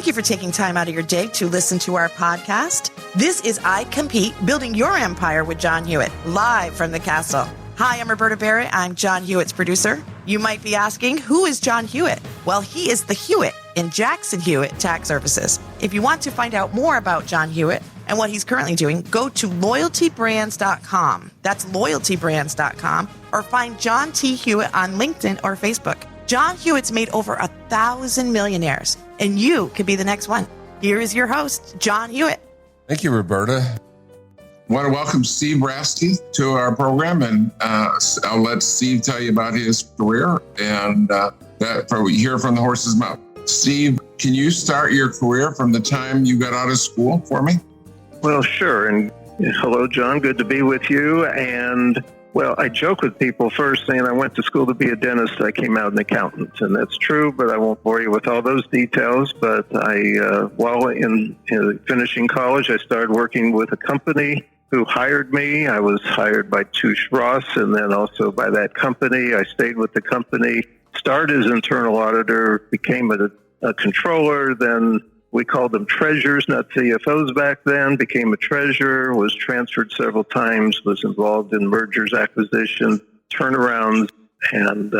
Thank you for taking time out of your day to listen to our podcast. This is iCompete, Building Your Empire with John Hewitt, live from the castle. Hi, I'm Roberta Barrett. I'm John Hewitt's producer. You might be asking, who is John Hewitt? Well, he is the Hewitt in Jackson Hewitt Tax Services. If you want to find out more about John Hewitt and what he's currently doing, go to loyaltybrands.com. That's loyaltybrands.com, or find John T. Hewitt on LinkedIn or Facebook. John Hewitt's made over 1,000 millionaires, and you could be the next one. Here is your host, John Hewitt. Thank you, Roberta. I want to welcome Steve Brasti to our program, and I'll let Steve tell you about his career and that we hear from the horse's mouth. Steve, can you start your career from the time you got out of school for me? Well, sure. And hello, John. Good to be with you. And well, I joke with people first saying I went to school to be a dentist. I came out an accountant, and that's true, but I won't bore you with all those details. But while in finishing college, I started working with a company who hired me. I was hired by Touche Ross, and then also by that company. I stayed with the company, started as internal auditor, became a controller, then we called them treasurers, not CFOs back then, became a treasurer, was transferred several times, was involved in mergers, acquisitions, turnarounds, and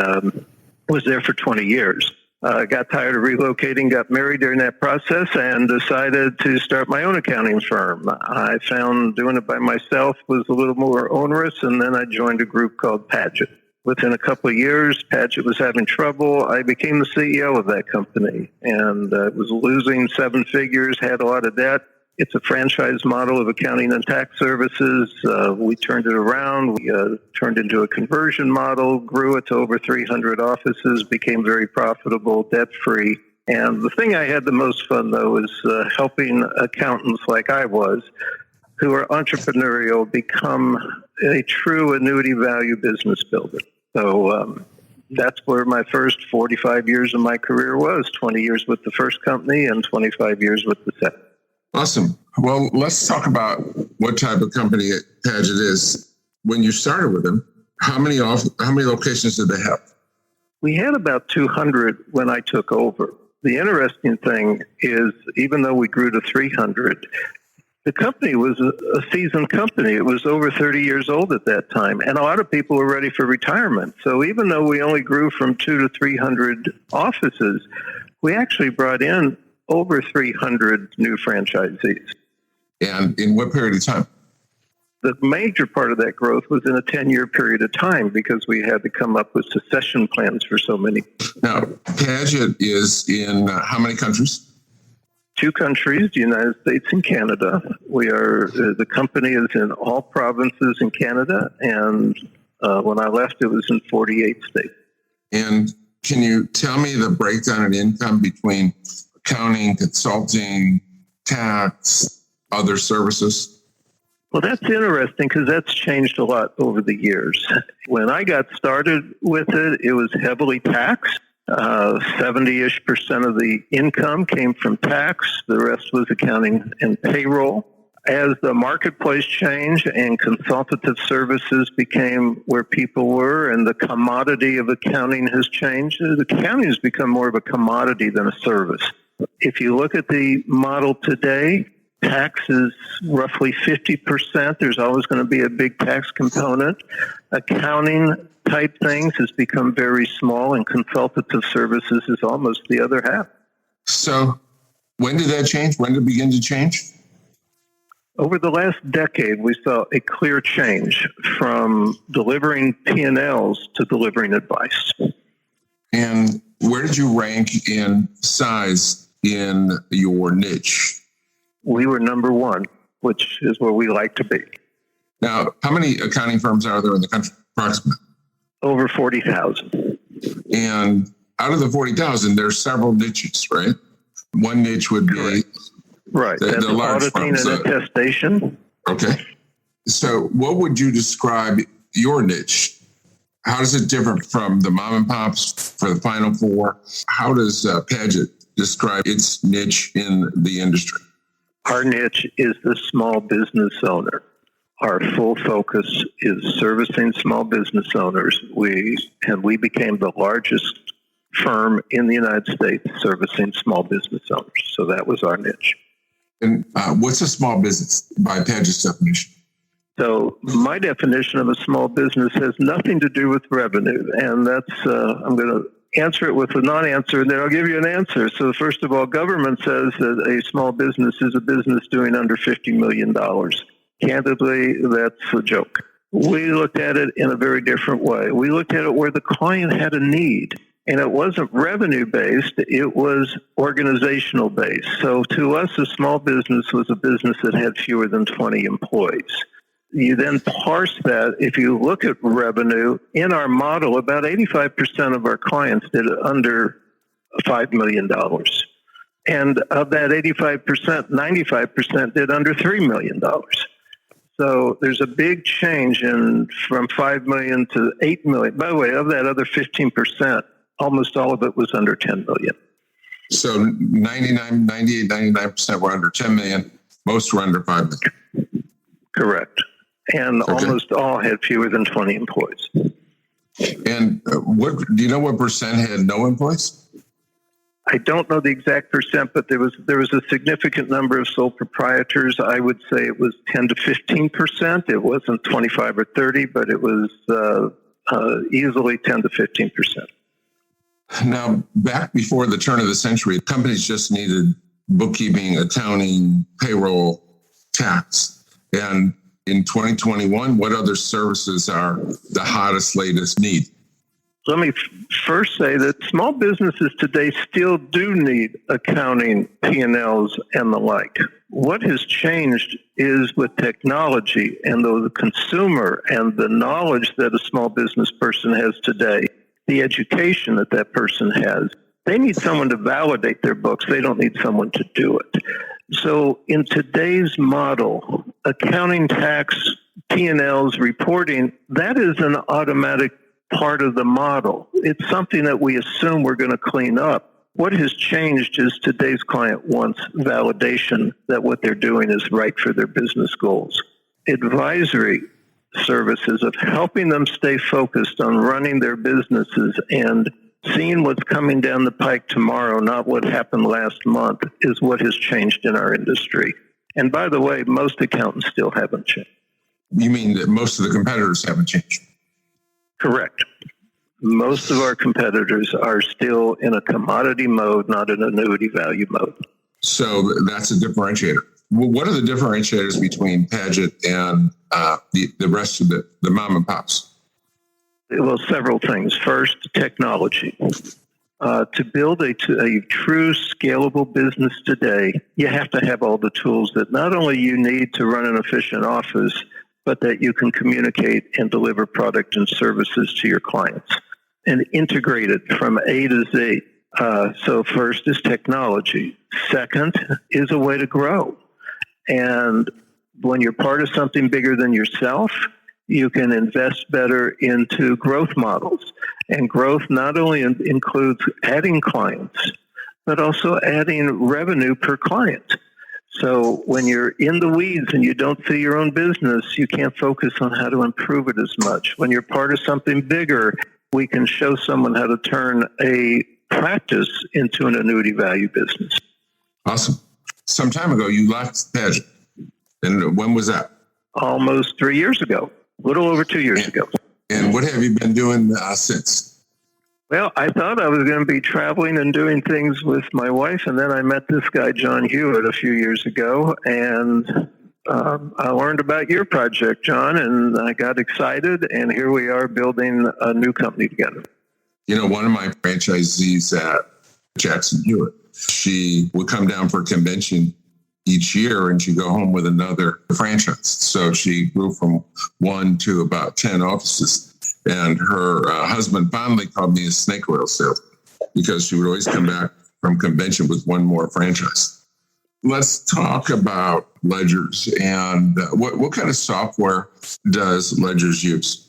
was there for 20 years. Got tired of relocating, got married during that process, and decided to start my own accounting firm. I found doing it by myself was a little more onerous, and then I joined a group called Paget. Within a couple of years, Paget was having trouble. I became the CEO of that company, and was losing seven figures, had a lot of debt. It's a franchise model of accounting and tax services. We turned it around. We turned into a conversion model, grew it to over 300 offices, became very profitable, debt-free. And the thing I had the most fun, though, is helping accountants like I was, who are entrepreneurial, become a true annuity value business builder. So that's where my first 45 years of my career was, 20 years with the first company and 25 years with the second. Awesome. Well, let's talk about what type of company Paget is. When you started with them, how many locations did they have? We had about 200 when I took over. The interesting thing is, even though we grew to 300, the company was a seasoned company. It was over 30 years old at that time, and a lot of people were ready for retirement. So even though we only grew from 200 to 300 offices, we actually brought in over 300 new franchisees. And in what period of time? The major part of that growth was in a 10-year period of time because we had to come up with succession plans for so many. Now, Paget is in how many countries? 2 countries, the United States and Canada. The company is in all provinces in Canada, and when I left, it was in 48 states. And can you tell me the breakdown in income between accounting, consulting, tax, other services? Well, that's interesting because that's changed a lot over the years. When I got started with it, it was heavily taxed. 70-ish% of the income came from tax. The rest was accounting and payroll. As the marketplace changed and consultative services became where people were and the commodity of accounting has changed, the accounting has become more of a commodity than a service. If you look at the model today, tax is roughly 50%. There's always going to be a big tax component. Accounting type things has become very small, and consultative services is almost the other half. So when did that change? When did it begin to change? Over the last decade, we saw a clear change from delivering P&Ls to delivering advice. And where did you rank in size in your niche? We were number one, which is where we like to be. Now, how many accounting firms are there in the country, approximately? Over 40,000. And out of the 40,000, there's several niches, right? One niche would be right. The large auditing firms. And attestation. Okay. So what would you describe your niche? How does it differ from the mom and pops for the Final Four? How does Paget describe its niche in the industry? Our niche is the small business owner. Our full focus is servicing small business owners. We became the largest firm in the United States servicing small business owners. So that was our niche. And what's a small business by Paget's definition? So my definition of a small business has nothing to do with revenue. And that's, I'm going to answer it with a non-answer, and then I'll give you an answer. So first of all, government says that a small business is a business doing under $50 million. Candidly, that's a joke. We looked at it in a very different way. We looked at it where the client had a need. And it wasn't revenue-based, it was organizational-based. So to us, a small business was a business that had fewer than 20 employees. You then parse that. If you look at revenue, in our model, about 85% of our clients did under $5 million. And of that 85%, 95% did under $3 million. So there's a big change from $5 million to $8 million. By the way, of that other 15%, almost all of it was under 10 million. So 99% were under 10 million. Most were under 5 million. Correct. And almost all had fewer than 20 employees. And what do you know what percent had no employees? I don't know the exact percent, but there was a significant number of sole proprietors. I would say it was 10 to 15%. It wasn't 25 or 30, but it was easily 10 to 15%. Now, back before the turn of the century, companies just needed bookkeeping, accounting, payroll, tax. And in 2021, what other services are the hottest, latest need? Let me first say that small businesses today still do need accounting, P&Ls, and the like. What has changed is with technology and the consumer and the knowledge that a small business person has today, the education that that person has. They need someone to validate their books. They don't need someone to do it. So in today's model, accounting, tax, P&Ls, reporting, that is an automatic part of the model. It's something that we assume we're going to clean up. What has changed is today's client wants validation that what they're doing is right for their business goals. Advisory services of helping them stay focused on running their businesses and seeing what's coming down the pike tomorrow, not what happened last month, is what has changed in our industry. And by the way, most accountants still haven't changed. You mean that most of the competitors haven't changed? Correct. Most of our competitors are still in a commodity mode, not an annuity value mode. So that's a differentiator. Well, what are the differentiators between Paget and the rest of the mom and pops? Well, several things. First, technology. To build a true scalable business today, you have to have all the tools that not only you need to run an efficient office, but that you can communicate and deliver product and services to your clients and integrate it from A to Z. So first is technology. Second is a way to grow. And when you're part of something bigger than yourself, you can invest better into growth models. And growth not only includes adding clients, but also adding revenue per client. So when you're in the weeds and you don't see your own business, you can't focus on how to improve it as much. When you're part of something bigger, we can show someone how to turn a practice into an annuity value business. Awesome. Some time ago, you left Paget. And when was that? Almost 3 years ago, a little over 2 years ago. And what have you been doing since? Well, I thought I was going to be traveling and doing things with my wife, and then I met this guy, John Hewitt, a few years ago, and I learned about your project, John, and I got excited, and here we are building a new company together. You know, one of my franchisees at Jackson Hewitt, she would come down for a convention each year, and she'd go home with another franchise. So she grew from 1 to about 10 offices. And her husband fondly called me a snake oil salesman because she would always come back from convention with one more franchise. Let's talk about Ledgers and what kind of software does Ledgers use?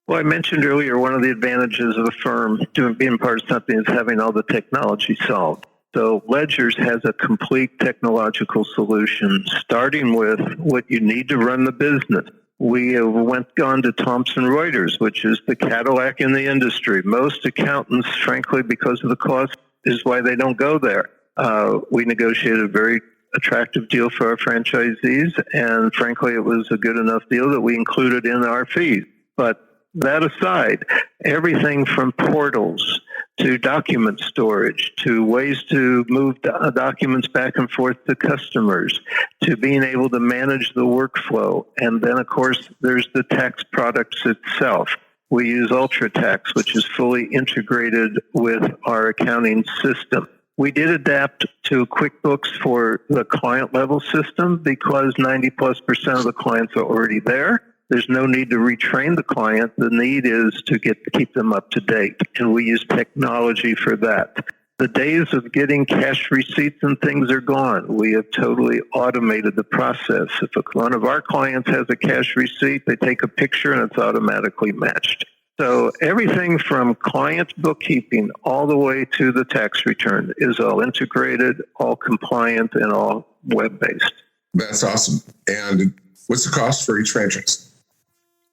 Well, I mentioned earlier, one of the advantages of a firm being part of something is having all the technology solved. So Ledgers has a complete technological solution, starting with what you need to run the business. We have gone to Thomson Reuters, which is the Cadillac in the industry. Most accountants, frankly, because of the cost, is why they don't go there. We negotiated a very attractive deal for our franchisees, and frankly, it was a good enough deal that we included in our fees. But that aside, everything from portals to document storage, to ways to move documents back and forth to customers, to being able to manage the workflow. And then, of course, there's the tax products itself. We use UltraTax, which is fully integrated with our accounting system. We did adapt to QuickBooks for the client level system because 90+% of the clients are already there. There's no need to retrain the client. The need is to keep them up to date, and we use technology for that. The days of getting cash receipts and things are gone. We have totally automated the process. If one of our clients has a cash receipt, they take a picture and it's automatically matched. So everything from client bookkeeping all the way to the tax return is all integrated, all compliant, and all web-based. That's awesome. And what's the cost for each franchise?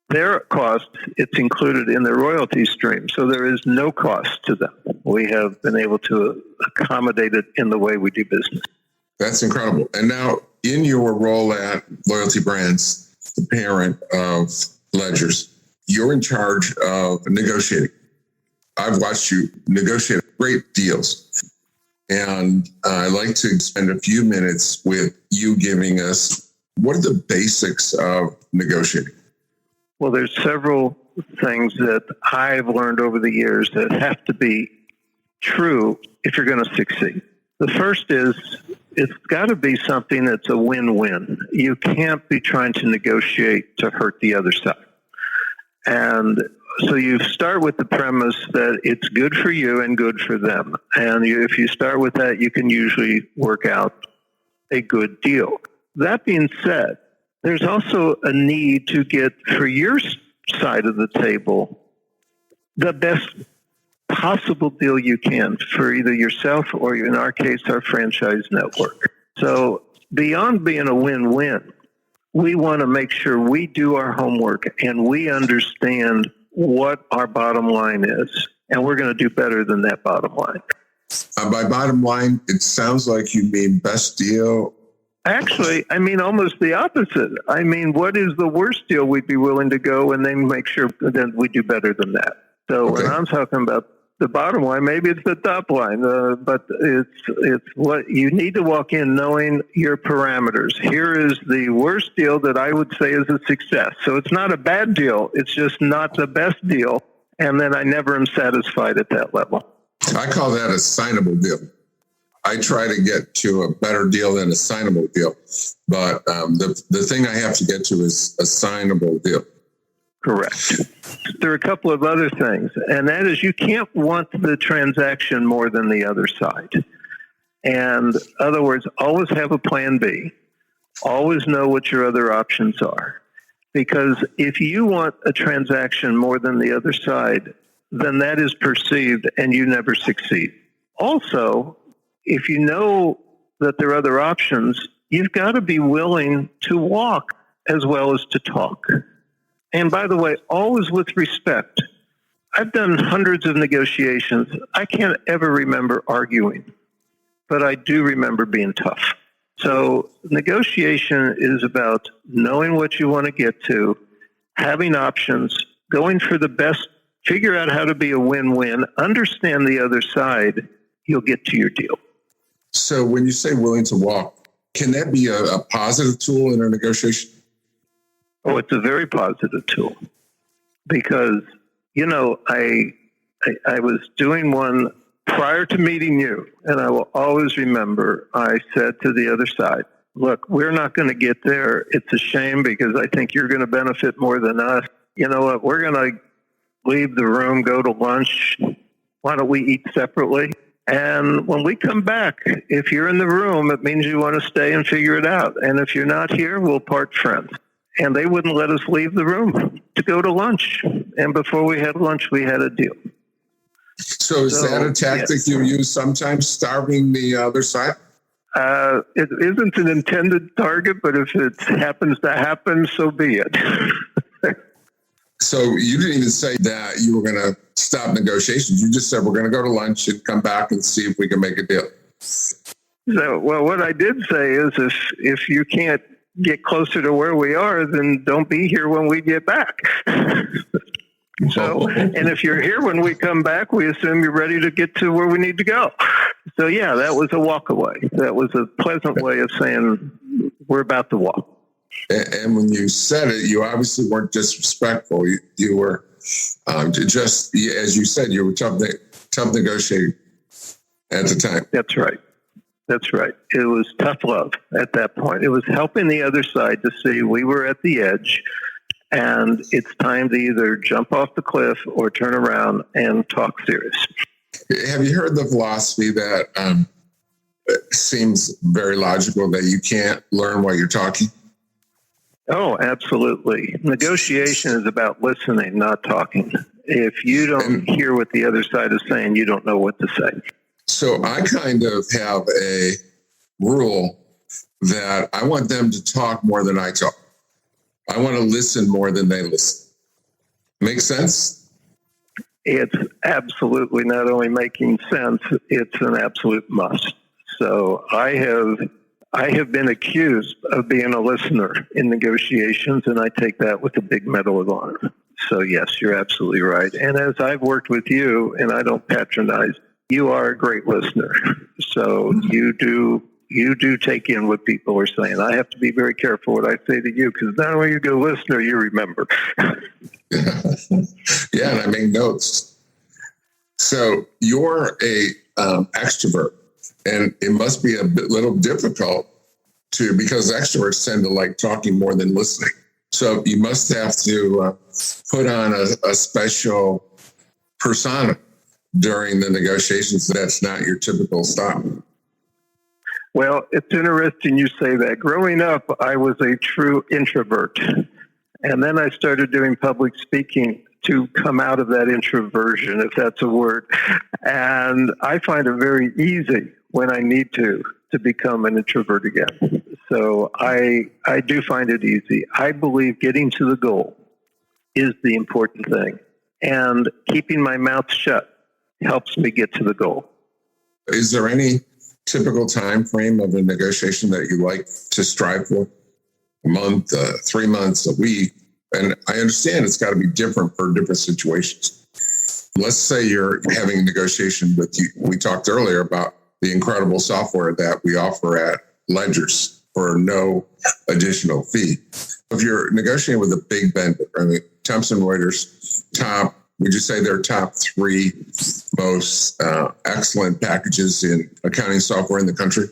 Their cost, it's included in the royalty stream, so there is no cost to them. We have been able to accommodate it in the way we do business. That's incredible. And now, in your role at Loyalty Brands, the parent of Ledgers, you're in charge of negotiating. I've watched you negotiate great deals. And I'd like to spend a few minutes with you giving us what are the basics of negotiating? Well, there's several things that I've learned over the years that have to be true if you're going to succeed. The first is it's got to be something that's a win-win. You can't be trying to negotiate to hurt the other side. And so you start with the premise that it's good for you and good for them. And if you start with that, you can usually work out a good deal. That being said, there's also a need to get, for your side of the table, the best possible deal you can for either yourself or, in our case, our franchise network. So beyond being a win-win, we want to make sure we do our homework and we understand what our bottom line is, and we're going to do better than that bottom line. By bottom line, it sounds like you mean best deal. Actually, I mean almost the opposite. I mean, what is the worst deal we'd be willing to go and then make sure that we do better than that? So when I'm talking about the bottom line, maybe it's the top line, but it's what you need to walk in knowing your parameters. Here is the worst deal that I would say is a success. So it's not a bad deal. It's just not the best deal. And then I never am satisfied at that level. I call that a signable deal. I try to get to a better deal than a signable deal. But the thing I have to get to is a signable deal. Correct. There are a couple of other things, and that is you can't want the transaction more than the other side. And in other words, always have a plan B. Always know what your other options are. Because if you want a transaction more than the other side, then that is perceived and you never succeed. Also, if you know that there are other options, you've got to be willing to walk as well as to talk. And by the way, always with respect. I've done hundreds of negotiations. I can't ever remember arguing, but I do remember being tough. So negotiation is about knowing what you want to get to, having options, going for the best, figure out how to be a win-win, understand the other side, you'll get to your deal. So when you say willing to walk, can that be a positive tool in a negotiation? Oh, it's a very positive tool because, you know, I was doing one prior to meeting you, and I will always remember I said to the other side, look, we're not going to get there. It's a shame because I think you're going to benefit more than us. You know what? We're going to leave the room, go to lunch. Why don't we eat separately? And when we come back, if you're in the room, it means you want to stay and figure it out. And if you're not here, we'll part friends. And they wouldn't let us leave the room to go to lunch. And before we had lunch, we had a deal. So is that a tactic you use sometimes, starving the other side? It isn't an intended target, but if it happens to happen, so be it. So you didn't even say that you were going to stop negotiations. You just said we're going to go to lunch and come back and see if we can make a deal. So, well, what I did say is if you can't get closer to where we are, then don't be here when we get back. So, and if you're here when we come back, we assume you're ready to get to where we need to go. So, yeah, that was a walk away. That was a pleasant way of saying we're about to walk. And when you said it, you obviously weren't disrespectful. You were just, as you said, you were tough negotiating at the time. That's right. That's right. It was tough love at that point. It was helping the other side to see we were at the edge and it's time to either jump off the cliff or turn around and talk serious. Have you heard the philosophy that seems very logical, that you can't learn while you're talking? Oh, absolutely. Negotiation is about listening, not talking. If you don't hear what the other side is saying, you don't know what to say. So I kind of have a rule that I want them to talk more than I talk. I want to listen more than they listen. Make sense? It's absolutely not only making sense, it's an absolute must. So I have been accused of being a listener in negotiations, and I take that with a big Medal of Honor. So yes, you're absolutely right. And as I've worked with you, and I don't patronize, you are a great listener. So you do take in what people are saying. I have to be very careful what I say to you, because not only are you a good listener, you remember. Yeah, and I make notes. So you're a extrovert, and it must be a little difficult because extroverts tend to like talking more than listening. So you must have to put on a special persona during the negotiations. That's not your typical style. Well, it's interesting you say that. Growing up, I was a true introvert. And then I started doing public speaking to come out of that introversion, if that's a word. And I find it very easy when I need to become an introvert again. So I do find it easy. I believe getting to the goal is the important thing. And keeping my mouth shut helps me get to the goal. Is there any typical time frame of a negotiation that you like to strive for? A month, 3 months, a week? And I understand it's got to be different for different situations. Let's say you're having a negotiation with you. We talked earlier about the incredible software that we offer at Ledgers for no additional fee. If you're negotiating with a big vendor, I mean, Thomson Reuters, would you say they're top 3 most excellent packages in accounting software in the country?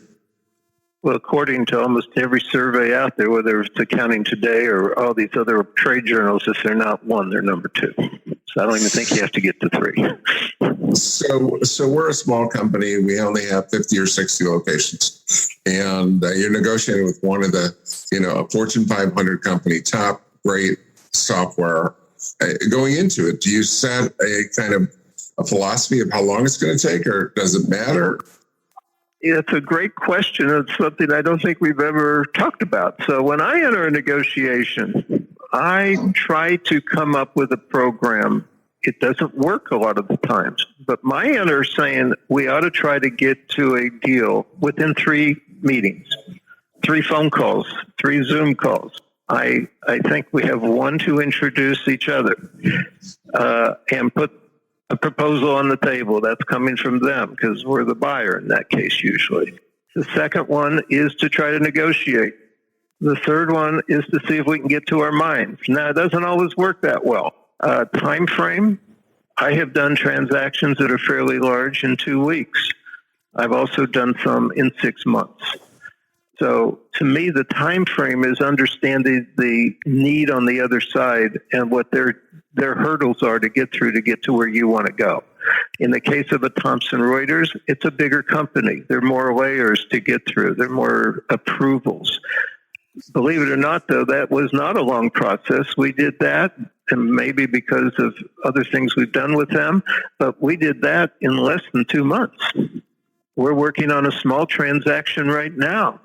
Well, according to almost every survey out there, whether it's Accounting Today or all these other trade journals, if they're not 1, they're number 2. So I don't even think you have to get to 3. So we're a small company. We only have 50 or 60 locations. And you're negotiating with one of the, a Fortune 500 company, top great software. Going into it, do you set a kind of a philosophy of how long it's going to take, or does it matter? It's a great question. It's something I don't think we've ever talked about. So when I enter a negotiation, I try to come up with a program. It doesn't work a lot of the times, but my enter is saying we ought to try to get to a deal within 3 meetings, 3 phone calls, 3 Zoom calls. I think we have 1 to introduce each other and put a proposal on the table that's coming from them, because we're the buyer in that case usually. The second one is to try to negotiate. The third one is to see if we can get to our minds. Now, it doesn't always work that well. Timeframe, I have done transactions that are fairly large in 2 weeks. I've also done some in 6 months. So to me, the time frame is understanding the need on the other side and what their hurdles are to get to where you want to go. In the case of a Thomson Reuters, it's a bigger company. There are more layers to get through. There are more approvals. Believe it or not, though, that was not a long process. We did that, and maybe because of other things we've done with them, but we did that in less than 2 months. We're working on a small transaction right now.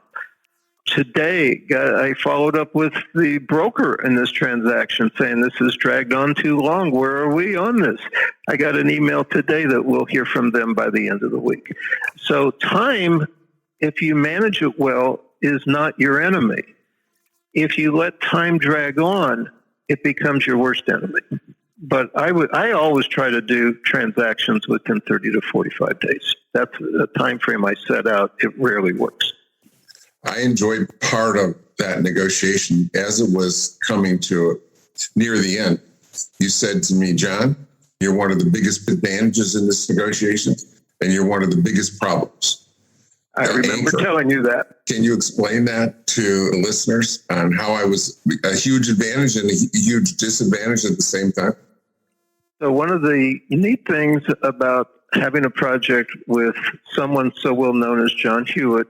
Today, I followed up with the broker in this transaction saying this has dragged on too long. Where are we on this? I got an email today that we'll hear from them by the end of the week. So time, if you manage it well, is not your enemy. If you let time drag on, it becomes your worst enemy. But I always try to do transactions within 30 to 45 days. That's a time frame I set out. It rarely works. I enjoyed part of that negotiation as it was coming to near the end. You said to me, John, you're one of the biggest advantages in this negotiation, and you're one of the biggest problems. I remember telling you that. Can you explain that to listeners on how I was a huge advantage and a huge disadvantage at the same time? So one of the neat things about having a project with someone so well known as John Hewitt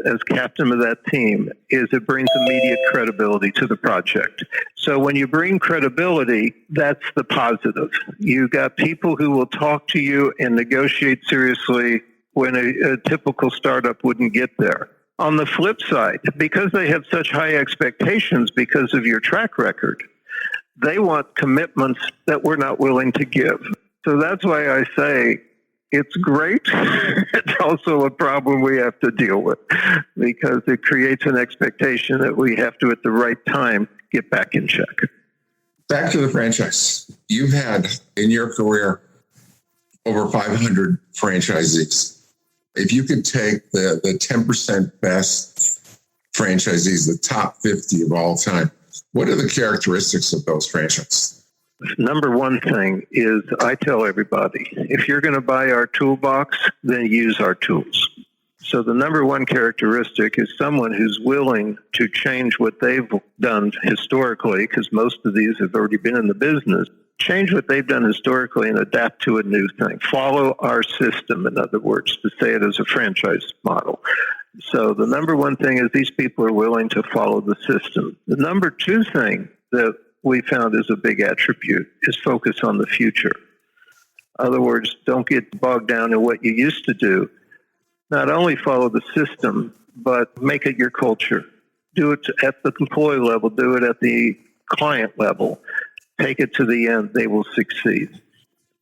as captain of that team is it brings immediate credibility to the project. So when you bring credibility, that's the positive. You got people who will talk to you and negotiate seriously when a typical startup wouldn't get there. On the flip side, because they have such high expectations because of your track record, they want commitments that we're not willing to give. So that's why I say it's great. It's also a problem we have to deal with because it creates an expectation that we have to, at the right time, get back in check. Back to the franchise. You've had in your career over 500 franchisees. If you could take the 10% best franchisees, the top 50 of all time, what are the characteristics of those franchises? Number one thing is I tell everybody, if you're going to buy our toolbox, then use our tools. So the number one characteristic is someone who's willing to change what they've done historically, because most of these have already been in the business, change what they've done historically and adapt to a new thing. Follow our system, in other words, to say it as a franchise model. So the number one thing is these people are willing to follow the system. The number two thing that we found is a big attribute is focus on the future. In other words, don't get bogged down in what you used to do. Not only follow the system, but make it your culture. Do it at the employee level. Do it at the client level. Take it to the end. They will succeed.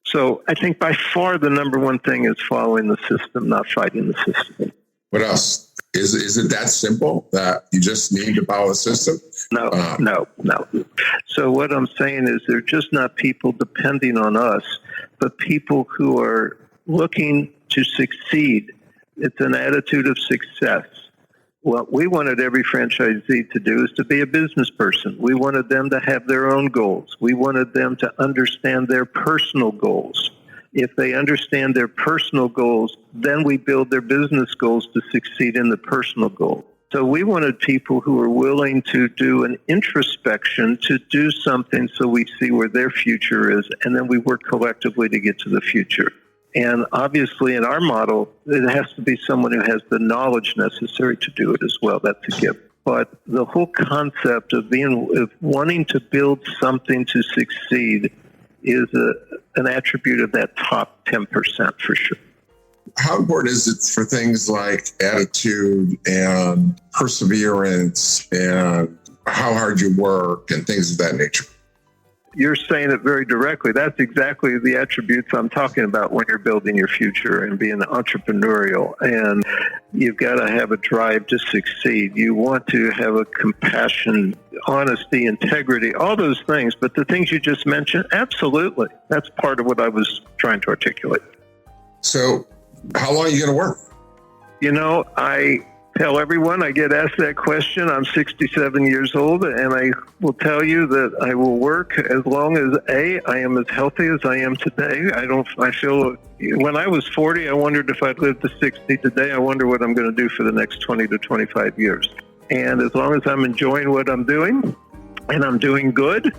So I think by far the number one thing is following the system, not fighting the system. What else? Is it that simple that you just need to follow the system? No. So what I'm saying is they're just not people depending on us, but people who are looking to succeed. It's an attitude of success. What we wanted every franchisee to do is to be a business person. We wanted them to have their own goals. We wanted them to understand their personal goals. If they understand their personal goals, then we build their business goals to succeed in the personal goal. So we wanted people who are willing to do an introspection, to do something so we see where their future is, and then we work collectively to get to the future. And obviously in our model, it has to be someone who has the knowledge necessary to do it as well. That's a given. But the whole concept of wanting to build something to succeed is an attribute of that top 10% for sure. How important is it for things like attitude and perseverance and how hard you work and things of that nature? You're saying it very directly. That's exactly the attributes I'm talking about when you're building your future and being entrepreneurial. And you've got to have a drive to succeed. You want to have a compassion, honesty, integrity, all those things. But the things you just mentioned, absolutely. That's part of what I was trying to articulate. So how long are you going to work? You know, I tell everyone I get asked that question. I'm 67 years old, and I will tell you that I will work as long as I am as healthy as I am today. I feel when I was 40, I wondered if I'd live to 60. Today, I wonder what I'm going to do for the next 20 to 25 years. And as long as I'm enjoying what I'm doing and I'm doing good,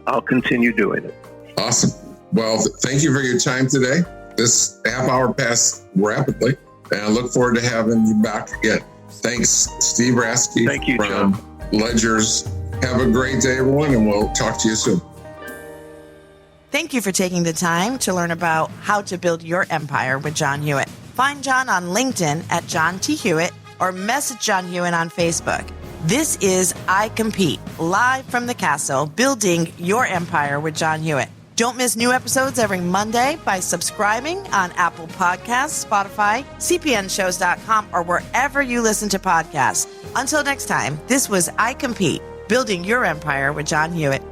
I'll continue doing it. Awesome. Well, thank you for your time today. This half hour passed rapidly, and I look forward to having you back again. Thanks, Steve Rafsky. Thank you, from John. Ledgers. Have a great day, everyone, and we'll talk to you soon. Thank you for taking the time to learn about how to build your empire with John Hewitt. Find John on LinkedIn at John T. Hewitt or message John Hewitt on Facebook. This is iCompete, live from the castle, building your empire with John Hewitt. Don't miss new episodes every Monday by subscribing on Apple Podcasts, Spotify, cpnshows.com, or wherever you listen to podcasts. Until next time, this was iCompete, building your empire with John Hewitt.